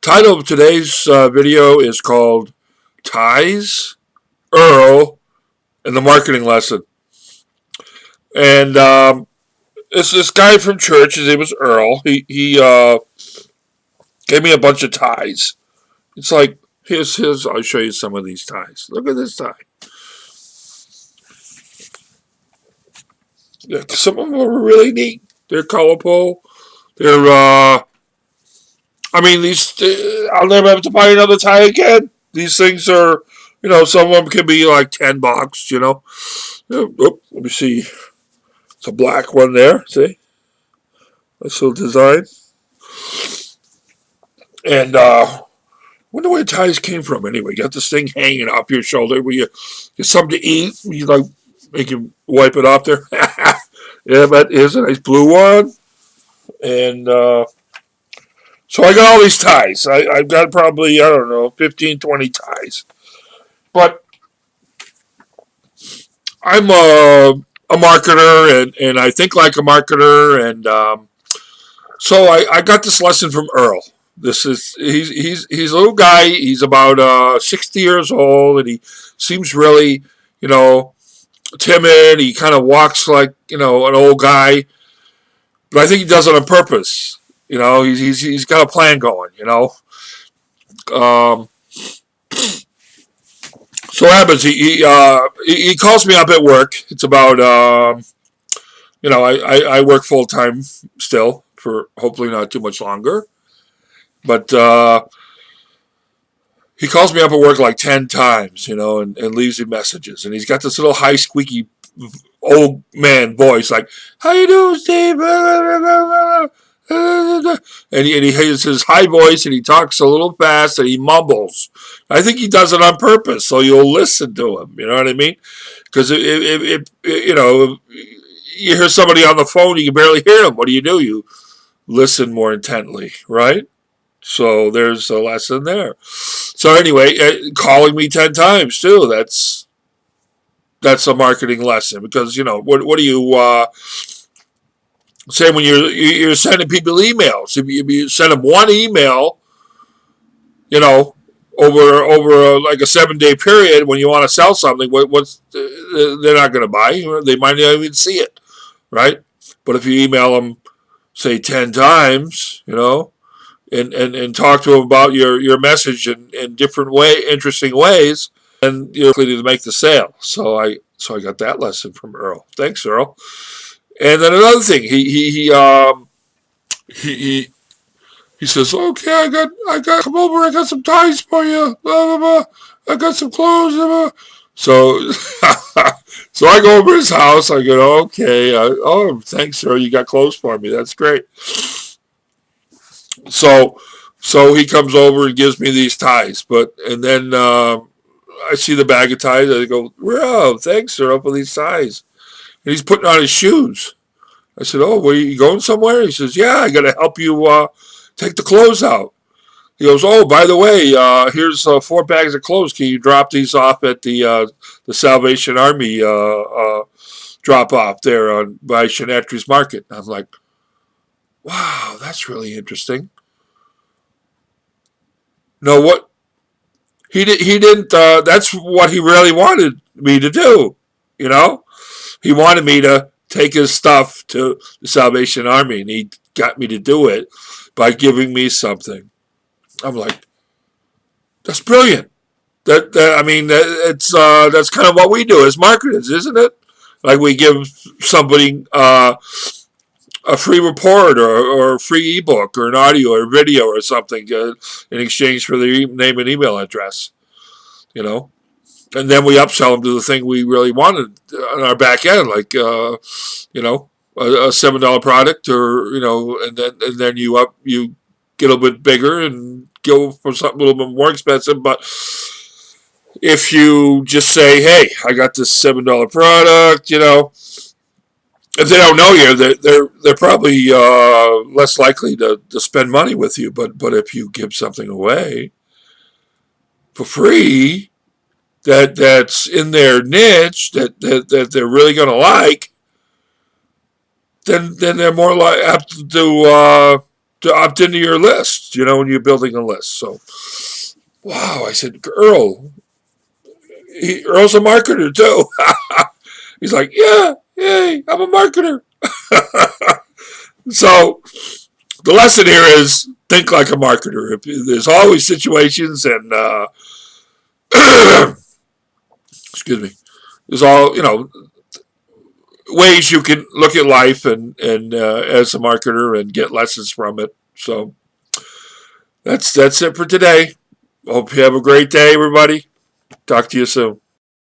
Title of today's video is called Ties, Earl, and the Marketing Lesson. And it's this guy from church. His name was Earl. He gave me a bunch of ties. It's like, here's I'll show you some of these ties. Look at this tie. Yeah, some of them are really neat. They're colorful. They're, I'll never have to buy another tie again. These things are, some of them can be like $10, Oh, let me see. It's a black one there. See? Nice little design. And, wonder where ties came from anyway. You got this thing hanging up your shoulder where you get something to eat. You like make you wipe it off there. Yeah, but here's a nice blue one. And so I got all these ties. I've got probably, I don't know, 15, 20 ties. But I'm a marketer and I think like a marketer. And so I got this lesson from Earl. He's a little guy. He's about 60 years old, and he seems really, timid. He kind of walks like an old guy, but I think he does it on purpose. He's got a plan going. Um, so what happens? He calls me up at work. It's about I work full time still for hopefully not too much longer, but he calls me up at work like 10 times, and leaves me messages. And he's got this little high, squeaky old man voice like, how you doing, Steve? And he has his high voice and he talks a little fast and he mumbles. I think he does it on purpose, so you'll listen to him. You know what I mean? Because if you hear somebody on the phone, you can barely hear them. What do? You listen more intently, right? So there's a lesson there. So anyway, calling me 10 times too. That's a marketing lesson because what do you say when you're sending people emails? If you send them one email, over like a 7-day period when you want to sell something, what's they're not going to buy. They might not even see it, right? But if you email them, say 10 times, and talk to them about your message in different interesting ways, and you're likely to make the sale. So I got that lesson from Earl. Thanks, Earl. And then another thing, he says, okay, I got come over. I got some ties for you. Blah blah blah. I got some clothes. Blah, blah. So so I go over his house. I go, okay. Oh, thanks, sir. You got clothes for me. That's great. So he comes over and gives me these ties, and then I see the bag of ties. I go, wow, thanks, sir, for these ties. And he's putting on his shoes. I said, oh, were you going somewhere? He says, yeah, I got to help you take the clothes out. He goes, oh, by the way, here's 4 bags of clothes. Can you drop these off at the Salvation Army drop off there by Shenetry's Market? I'm like, wow, that's really interesting. No, what he didn't. That's what he really wanted me to do. He wanted me to take his stuff to the Salvation Army, and he got me to do it by giving me something. I'm like, that's brilliant. That's kind of what we do as marketers, isn't it? Like we give somebody a free report or a free ebook or an audio or video or something in exchange for their name and email address, and then we upsell them to the thing we really wanted on our back end, like a $7 product, or and then you get a little bit bigger and go for something a little bit more expensive. But if you just say, hey, I got this $7 product, if they don't know you, they're probably less likely to spend money with you. But if you give something away for free that's in their niche that they're really going to like, then they're more apt to to opt into your list, when you're building a list. So, wow, I said, Earl, Earl's a marketer too. He's like, yeah, yay, I'm a marketer. So the lesson here is think like a marketer. There's always situations and excuse me. There's all ways you can look at life and as a marketer and get lessons from it. So that's it for today. Hope you have a great day, everybody. Talk to you soon.